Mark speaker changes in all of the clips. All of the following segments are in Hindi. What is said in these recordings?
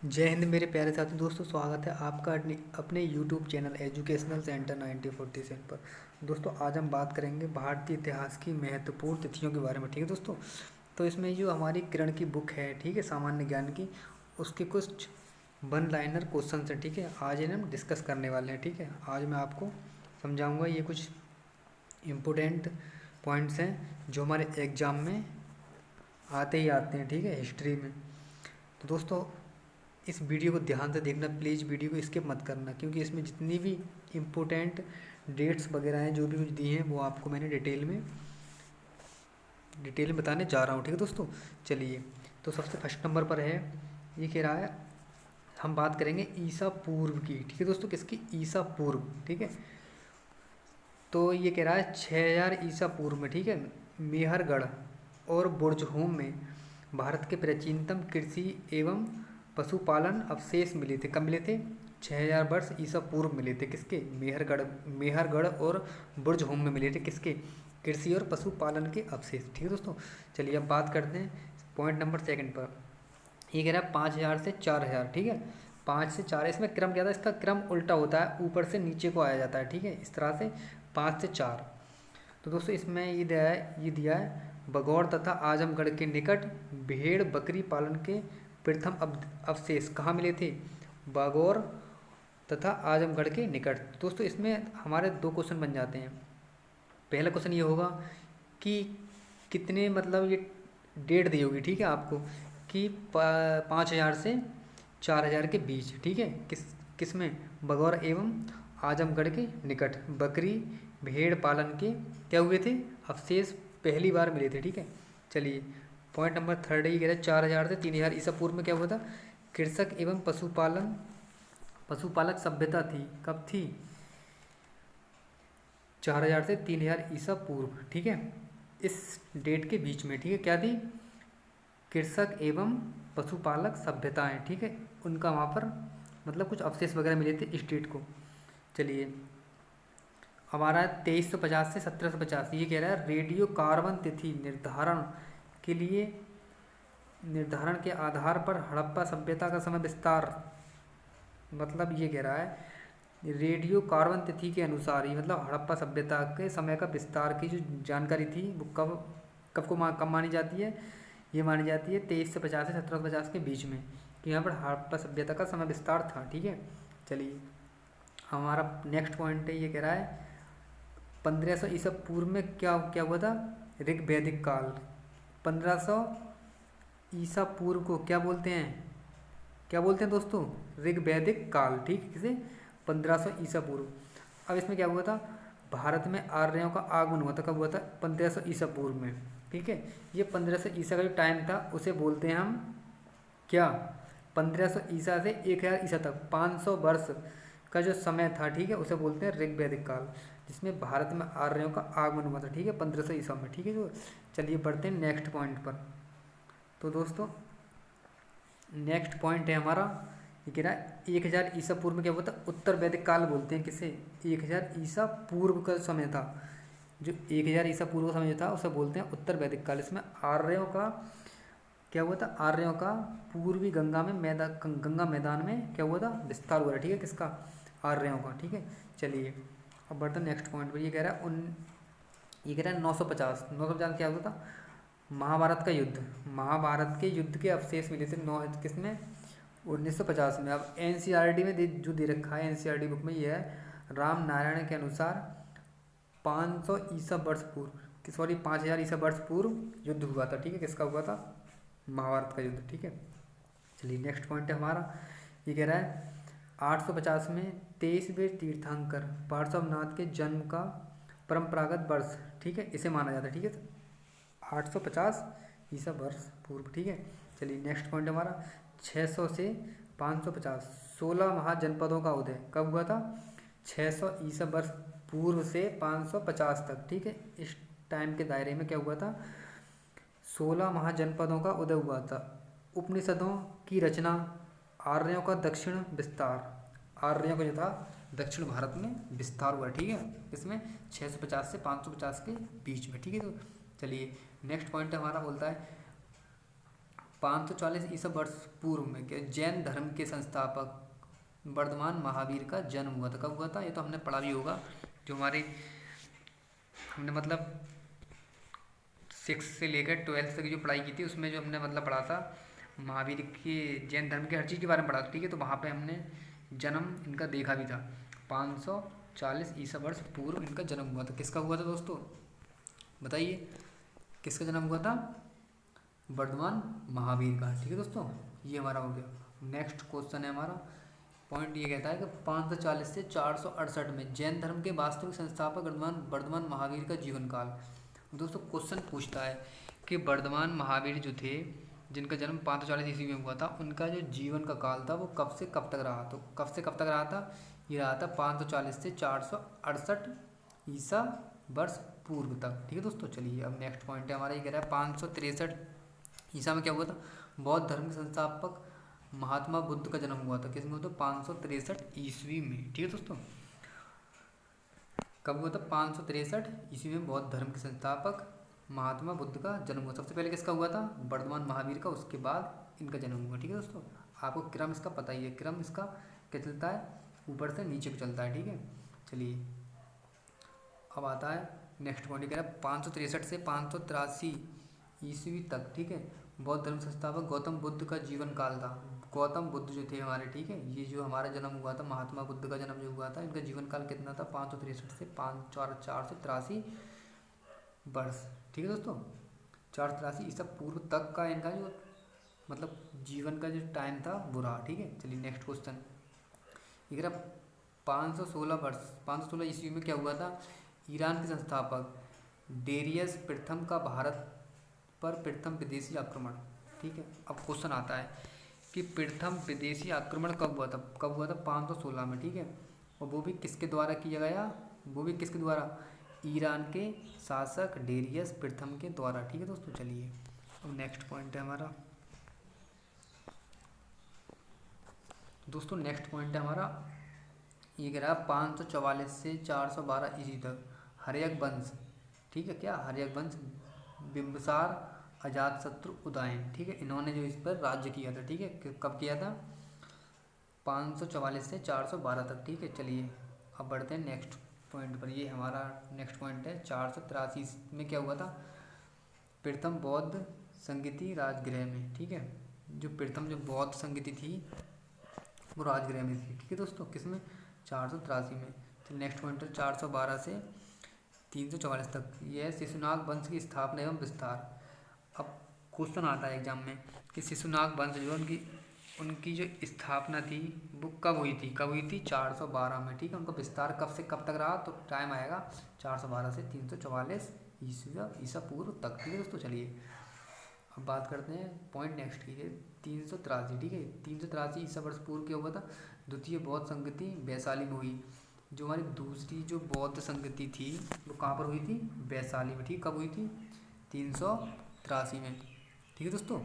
Speaker 1: जय हिंद मेरे प्यारे साथी दोस्तों, स्वागत है आपका अपने यूट्यूब चैनल एजुकेशनल सेंटर 1947 पर। दोस्तों आज हम बात करेंगे भारतीय इतिहास की महत्वपूर्ण तिथियों के बारे में। ठीक है दोस्तों, तो इसमें जो हमारी किरण की बुक है, ठीक है, सामान्य ज्ञान की, उसके कुछ वन लाइनर क्वेश्चन हैं। ठीक है, आज इन्हें हम डिस्कस करने वाले हैं। ठीक है, आज मैं आपको समझाऊँगा। ये कुछ इम्पोर्टेंट पॉइंट्स हैं जो हमारे एग्ज़ाम में आते ही आते हैं। ठीक है, हिस्ट्री में। तो दोस्तों इस वीडियो को ध्यान से देखना, प्लीज़ वीडियो को स्किप मत करना, क्योंकि इसमें जितनी भी इम्पोर्टेंट डेट्स वगैरह हैं, जो भी कुछ दिए हैं, वो आपको मैंने डिटेल में बताने जा रहा हूँ। ठीक है दोस्तों, चलिए। तो सबसे फर्स्ट नंबर पर है, ये कह रहा है, हम बात करेंगे ईसा पूर्व की। ठीक है दोस्तों, किसकी? ईसा पूर्व। ठीक है, तो ये कह रहा है 6000 ईसा पूर्व में, ठीक है, मेहरगढ़ और बुर्जहोम में भारत के प्राचीनतम कृषि एवं पशुपालन अवशेष मिले थे। कब मिले थे? 6000 वर्ष ईसा पूर्व मिले थे। किसके? मेहरगढ़ और बुर्जहोम में मिले थे। किसके? कृषि और पशुपालन के अवशेष। ठीक है दोस्तों, चलिए अब बात करते हैं पॉइंट नंबर सेकंड पर। ये कह रहा है 5000 से 4000। ठीक है, 5 से 4, इसमें क्रम क्या था? इसका क्रम उल्टा होता है, ऊपर से नीचे को आया जाता है। ठीक है, इस तरह से 5 से 4। तो दोस्तों इसमें ये दिया है बगौर तथा आजमगढ़ के निकट भेड़ बकरी पालन के प्रथम अवशेष कहाँ मिले थे? बागौर तथा आजमगढ़ के निकट। दोस्तों इसमें हमारे दो क्वेश्चन बन जाते हैं। पहला क्वेश्चन ये होगा कि कितने, मतलब ये डेट दी होगी, ठीक है, आपको, कि 5000 से 4000 के बीच। ठीक है, किस में? बगौर एवं आजमगढ़ के निकट बकरी भेड़ पालन के क्या हुए थे? अवशेष पहली बार मिले थे। ठीक है, चलिए पॉइंट नंबर थर्ड ये कह रहे हैं 4000 से 3000 ईसा पूर्व में क्या हुआ था? कृषक एवं पशुपालक सभ्यता थी। कब थी? 4000 से 3000 ईसा पूर्व। ठीक है, इस डेट के बीच में, ठीक है, क्या थी? कृषक एवं पशुपालक सभ्यताएं। ठीक है, उनका वहाँ पर मतलब कुछ अवशेष वगैरह मिले थे इस डेट को। चलिए अब आ रहा है 2350 से 1750। ये कह रहा है रेडियो कार्बन तिथि निर्धारण के आधार पर हड़प्पा सभ्यता का समय विस्तार। मतलब ये कह रहा है रेडियो कार्बन तिथि के अनुसार ही, मतलब हड़प्पा सभ्यता के समय का विस्तार की जो जानकारी थी वो कब मानी जाती है? ये मानी जाती है 2350 से 1750 के बीच में, कि यहाँ पर हड़प्पा सभ्यता का समय विस्तार था। ठीक है, चलिए हमारा नेक्स्ट पॉइंट है, ये कह रहा है 1500 ईसा पूर्व में क्या क्या हुआ था? ऋग वैदिक काल। 1500 ईसा पूर्व को क्या बोलते हैं? क्या बोलते हैं दोस्तों? ऋग वैदिक काल। ठीक है, किसे? 1500 ईसा पूर्व। अब इसमें क्या हुआ था? भारत में आर्यों का आगमन हुआ था। कब हुआ था? 1500 ईसा पूर्व में। ठीक है, ये 1500 ईसा का जो टाइम था उसे बोलते हैं हम क्या? 1500 ईसा से 1000 ईसा तक 500 वर्ष का जो समय था, ठीक है, उसे बोलते हैं ऋग वैदिक काल, जिसमें भारत में आर्यों का आगमन हुआ था। ठीक है, 1500 ईसा में। ठीक है, जो चलिए बढ़ते हैं नेक्स्ट पॉइंट पर। तो दोस्तों नेक्स्ट पॉइंट है हमारा, ये कह रहा है 1000 ईसा पूर्व में क्या हुआ था? उत्तर वैदिक काल बोलते हैं। किसे? 1000 ईसा पूर्व का समय था, जो 1000 ईसा पूर्व का समय जो था उसे बोलते हैं उत्तर वैदिक काल। इसमें आर्यों का क्या हुआ था? आर्यों का पूर्वी गंगा मैदान में क्या हुआ था? विस्तार हुआ था। ठीक है, किसका? आर्यों का। ठीक है, चलिए अब बढ़ते हैं नेक्स्ट पॉइंट पर। ये कह रहा है 950 क्या होता था? महाभारत का युद्ध। महाभारत के युद्ध के अवशेष मिले थे किसमें? 1950 में। अब एनसीईआरटी में जो दे रखा है, एनसीईआरटी बुक में, ये है राम नारायण के अनुसार 500 ईसा वर्ष पूर्व, सॉरी 5000 ईसा वर्ष पूर्व युद्ध हुआ था। ठीक है, किसका हुआ था? महाभारत का युद्ध। ठीक है, चलिए नेक्स्ट पॉइंट है हमारा, ये कह रहा है 850 में 23वें तीर्थंकर पार्श्वनाथ के जन्म का परंपरागत वर्ष, ठीक है, इसे माना जाता है। ठीक है, 850 ईसा वर्ष पूर्व। ठीक है, चलिए नेक्स्ट पॉइंट हमारा 600 से 550 16 महाजनपदों का उदय कब हुआ था? 600 ईसा वर्ष पूर्व से 550 तक। ठीक है, इस टाइम के दायरे में क्या हुआ था? 16 महाजनपदों का उदय हुआ था। उपनिषदों की रचना, आर्यों का दक्षिण विस्तार, आर्यों का जो था दक्षिण भारत में विस्तार हुआ। ठीक है, इसमें 650 से 550 के बीच में। ठीक है, तो चलिए नेक्स्ट पॉइंट हमारा बोलता है 540 ईसा वर्ष पूर्व में के जैन धर्म के संस्थापक वर्धमान महावीर का जन्म हुआ था। कब हुआ था? ये तो हमने पढ़ा भी होगा, जो हमारे हमने मतलब 6 से लेकर 12 तक जो पढ़ाई की थी उसमें जो हमने मतलब पढ़ा था महावीर के जैन धर्म के हर चीज़ के बारे में पढ़ा था। ठीक है, तो वहाँ पे हमने जन्म इनका देखा भी था। 540 ईसा वर्ष पूर्व इनका जन्म हुआ था। किसका हुआ था दोस्तों, बताइए किसका जन्म हुआ था? वर्धमान महावीर का। ठीक है दोस्तों, ये हमारा हो गया। नेक्स्ट क्वेश्चन है हमारा, पॉइंट ये कहता है कि 540 से 468 में जैन धर्म के वास्तविक संस्थापक वर्धमान महावीर का जीवन काल। दोस्तों क्वेश्चन पूछता है कि वर्धमान महावीर जो थे जिनका जन्म 540 ईस्वी में हुआ था, उनका जो जीवन का काल था वो कब से कब तक रहा? तो कब से कब तक रहा था? ये रहा था 540 से 468 ईसा वर्ष पूर्व तक। ठीक है दोस्तों, चलिए अब नेक्स्ट पॉइंट है हमारा, ये कह रहा है 563 ईसा में क्या हुआ था? बौद्ध धर्म के संस्थापक महात्मा बुद्ध का जन्म हुआ था। किसमें हुआ था? 563 ईस्वी में। ठीक है दोस्तों, कब हुआ था? 563 ईस्वी में बौद्ध धर्म के संस्थापक महात्मा बुद्ध का जन्म हुआ। सबसे पहले किसका हुआ था? वर्धमान महावीर का, उसके बाद इनका जन्म हुआ। ठीक है दोस्तों, आपको क्रम इसका पता ही है, क्रम इसका क्या चलता है? ऊपर से नीचे को चलता है। ठीक है, चलिए अब आता है नेक्स्ट पॉइंट, कह रहा है 563 से 583 ईस्वी तक। ठीक है, बौद्ध धर्म संस्थापक गौतम बुद्ध का जीवन काल था। गौतम बुद्ध जो थे हमारे, ठीक है, ये जो हमारा जन्म हुआ था, महात्मा बुद्ध का जन्म जो हुआ था, इनका जीवन काल कितना था? 563 से 483 वर्ष। ठीक है दोस्तों, 483 ईसा पूर्व तक का इनका जो मतलब जीवन का जो टाइम था वो रहा। ठीक है, चलिए नेक्स्ट क्वेश्चन, ये कह रहा 516 ईस्वी में क्या हुआ था? ईरान के संस्थापक डेरियस प्रथम का भारत पर प्रथम विदेशी आक्रमण। ठीक है, अब क्वेश्चन आता है कि प्रथम विदेशी आक्रमण कब हुआ था? कब हुआ था? 516 में। ठीक है, और वो भी किसके द्वारा किया गया? वो भी किसके द्वारा? ईरान के शासक डेरियस प्रथम के द्वारा। ठीक है दोस्तों, चलिए अब नेक्स्ट पॉइंट है हमारा, दोस्तों नेक्स्ट पॉइंट है हमारा, ये कह रहा है 544 से 412 ईस्वी तक हर्यक वंश। ठीक है, क्या हर्यक वंश, बिंबिसार, अजातशत्रु, उदयन। ठीक है, इन्होंने जो इस पर राज्य किया था। ठीक है, कब किया था? 544 से 412 तक। ठीक है, चलिए अब बढ़ते हैं नेक्स्ट पॉइंट पर। ये हमारा नेक्स्ट पॉइंट है 483 में क्या हुआ था? प्रथम बौद्ध संगीति राजगृह में। ठीक है, जो प्रथम जो बौद्ध संगीति थी वो राजगृह में थी। ठीक है दोस्तों, किसमें? 483 में। तो नेक्स्ट पॉइंट है 412 से 344 तक, यह शिशुनाग वंश की स्थापना एवं विस्तार। अब क्वेश्चन आता है एग्जाम में कि शिशुनाग वंश जो उनकी जो स्थापना थी वो कब हुई थी? कब हुई थी? 412 में। ठीक है, उनका विस्तार कब से कब तक रहा? तो टाइम आएगा 412 से 344 ईसा पूर्व तक। ठीक है दोस्तों, चलिए अब बात करते हैं पॉइंट नेक्स्ट की है 383। ठीक है, 383 ईसा वर्ष पूर्व क्या हुआ था? द्वितीय बौद्ध संगति वैशाली में हुई। जो हमारी दूसरी जो बौद्ध संगति थी वो कहाँ पर हुई थी? वैशाली में। ठीक, कब हुई थी? 383 में। ठीक है दोस्तों,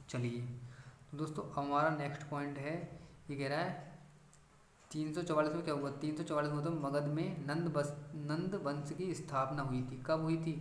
Speaker 1: चलिए दोस्तों हमारा नेक्स्ट पॉइंट है, ये कह रहा है 344 में क्या हुआ? 344 में तो मगध में नंद वंश की स्थापना हुई थी। कब हुई थी?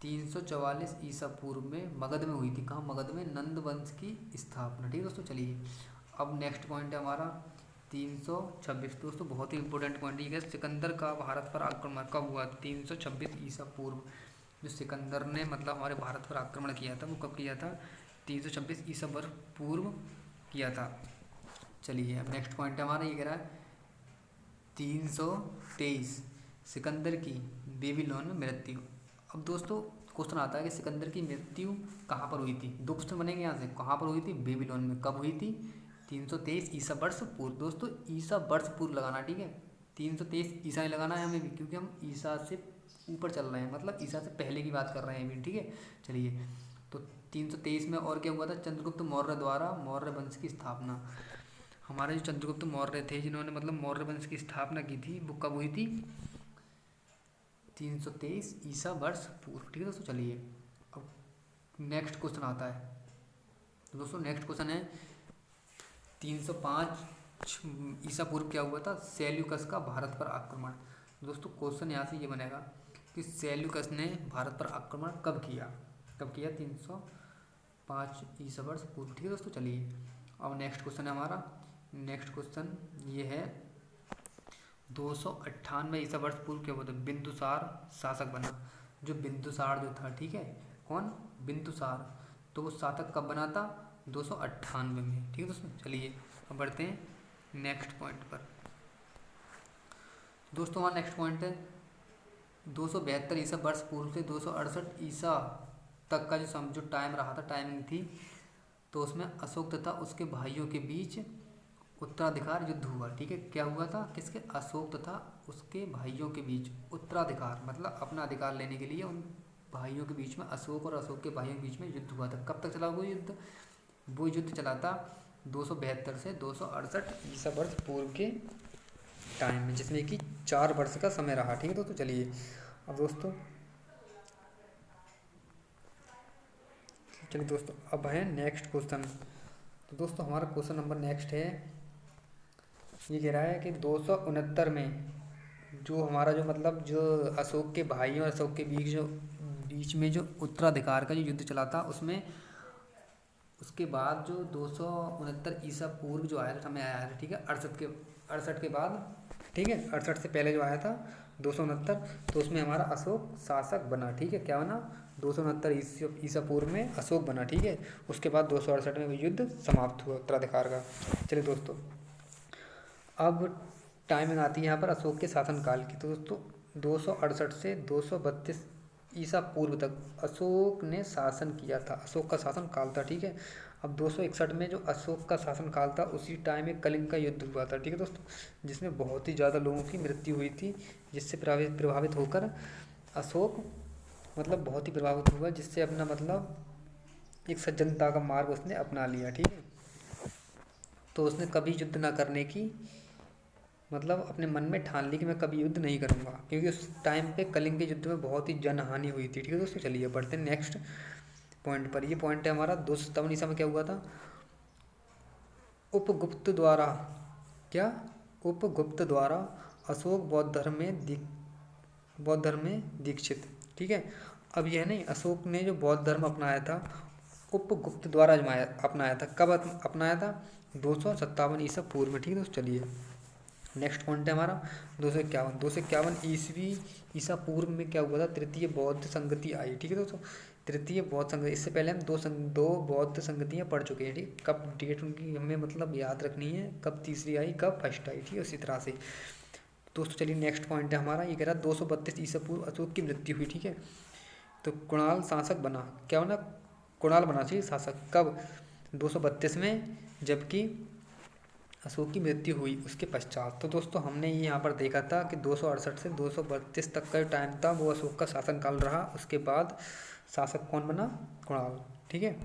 Speaker 1: 344 ईसा पूर्व में मगध में हुई थी। कहाँ? मगध में नंद वंश की स्थापना। ठीक है दोस्तों, चलिए अब नेक्स्ट पॉइंट है हमारा 326। दोस्तों बहुत ही इंपॉर्टेंट पॉइंट है, सिकंदर का भारत पर आक्रमण कब हुआ? 326 ईसा पूर्व। जो सिकंदर ने मतलब हमारे भारत पर आक्रमण किया था वो कब किया था? 326 ईसा वर्ष पूर्व किया था। चलिए अब नेक्स्ट पॉइंट है हमारा, ये कह रहा है 323 सिकंदर की बेबीलोन में मृत्यु। अब दोस्तों क्वेश्चन आता है कि सिकंदर की मृत्यु कहाँ पर हुई थी? दो क्वेश्चन बनेंगे यहाँ से। कहाँ पर हुई थी? बेबीलोन में। कब हुई थी? 323 ईसा वर्ष पूर्व। दोस्तों ईसा वर्ष पूर्व लगाना, ठीक है, 323 ईसा नहीं लगाना है हमें भी, क्योंकि हम ईसा से ऊपर चल रहे हैं, मतलब ईसा से पहले की बात कर रहे हैं भी। ठीक है, चलिए तो 323 में और क्या हुआ था? चंद्रगुप्त मौर्य द्वारा मौर्य वंश की स्थापना। हमारे जो चंद्रगुप्त मौर्य थे जिन्होंने मतलब मौर्य वंश की स्थापना की थी वो कब हुई थी? 323 ईसा वर्ष पूर्व। ठीक है दोस्तों, चलिए अब नेक्स्ट क्वेश्चन आता है। तो दोस्तों नेक्स्ट क्वेश्चन है 305 ईसा पूर्व क्या हुआ था? सेल्यूकस का भारत पर आक्रमण। दोस्तों क्वेश्चन यहाँ से ये बनेगा कि सेल्यूकस ने भारत पर आक्रमण कब किया? कब किया? 305 5 ईसा वर्ष पूर्व। ठीक है दोस्तों, चलिए अब नेक्स्ट क्वेश्चन है हमारा। नेक्स्ट क्वेश्चन ये है 298 ईसा वर्ष पूर्व क्या होता है बिंदुसार शासक बना। जो बिंदुसार जो था, ठीक है, कौन, बिंदुसार, तो वो शासक कब बना था 298 में। ठीक है दोस्तों, चलिए अब बढ़ते हैं नेक्स्ट पॉइंट पर। दोस्तों हमारा नेक्स्ट पॉइंट है 272 ईसा वर्ष पूर्व से 268 ईसा तक का जो टाइम रहा था, टाइमिंग थी, तो उसमें अशोक तथा उसके भाइयों के बीच उत्तराधिकार युद्ध हुआ। ठीक है, क्या हुआ था, किसके, अशोक तथा उसके भाइयों के बीच उत्तराधिकार, मतलब अपना अधिकार लेने के लिए उन भाइयों के बीच में, अशोक और अशोक के भाइयों के बीच में युद्ध हुआ था। कब तक चला वो युद्ध, वो युद्ध चला था 272 से 268 ईसा वर्ष पूर्व के टाइम में, जिसमें कि 4 वर्ष का समय रहा। ठीक है दोस्तों, चलिए अब दोस्तों अब है नेक्स्ट क्वेश्चन। तो दोस्तों हमारा क्वेश्चन नंबर नेक्स्ट है, ये कह रहा है कि 269 में जो हमारा जो मतलब जो अशोक के भाई और अशोक के बीच में जो उत्तराधिकार का जो युद्ध चला था, उसमें उसके बाद जो 269 ईसा पूर्व जो आया था, समय आया था, ठीक है, 68 के बाद, ठीक है, 68 से पहले जो आया था 269, तो उसमें हमारा अशोक शासक बना। ठीक है, क्या बना, 269 ईसा पूर्व में अशोक बना। ठीक है, उसके बाद 268 में युद्ध समाप्त हुआ उत्तराधिकार का। चलिए दोस्तों अब टाइमिंग आती है यहाँ पर अशोक के शासनकाल की। तो दोस्तों 268 से 232 ईसा पूर्व तक अशोक ने शासन किया था, अशोक का शासन काल था। ठीक है, अब 261 में जो अशोक का शासन काल था, उसी टाइम में कलिंग का युद्ध हुआ था। ठीक है दोस्तों, जिसमें बहुत ही ज़्यादा लोगों की मृत्यु हुई थी, जिससे प्रभावित होकर अशोक मतलब बहुत ही प्रभावित हुआ, जिससे अपना मतलब एक सज्जनता का मार्ग उसने अपना लिया। ठीक है, तो उसने कभी युद्ध ना करने की मतलब अपने मन में ठान ली कि मैं कभी युद्ध नहीं करूँगा, क्योंकि उस टाइम पे कलिंग के युद्ध में बहुत ही जनहानि हुई थी। ठीक है दोस्तों, चलिए बढ़ते हैं नेक्स्ट पॉइंट पर। ये पॉइंट है हमारा 257 ईसा में क्या हुआ था, उपगुप्त द्वारा, क्या, उपगुप्त द्वारा अशोक बौद्ध धर्म में दीक्षित। ठीक है, अब यह नहीं, अशोक ने जो बौद्ध धर्म अपनाया था उपगुप्त द्वारा अपनाया था। कब अपनाया था, 257 ईसा पूर्व में। ठीक है दोस्तों, चलिए नेक्स्ट पॉइंट है हमारा 251 ईसा पूर्व में क्या हुआ था, तृतीय बौद्ध संगति आई। ठीक है दोस्तों, तृतीय बौद्ध संगति, इससे पहले हम दो बौद्ध संगतियाँ पढ़ चुके हैं। ठीक, कब डेट उनकी हमें मतलब याद रखनी है, कब तीसरी आई, कब फर्स्ट आई। ठीक है, उसी तरह से दोस्तों चलिए नेक्स्ट पॉइंट है हमारा, ये कह रहा है 232 ईसा पूर्व अशोक की मृत्यु हुई। ठीक है, तो कुणाल शासक बना, क्या बना, कुणाल बना चाहिए शासक, कब, 232 में, जबकि अशोक की मृत्यु हुई उसके पश्चात। तो दोस्तों हमने ये यहाँ पर देखा था कि 268 से 232 तक का जो टाइम था वो अशोक का शासनकाल रहा, उसके बाद शासक कौन बना, कुणाल। ठीक है,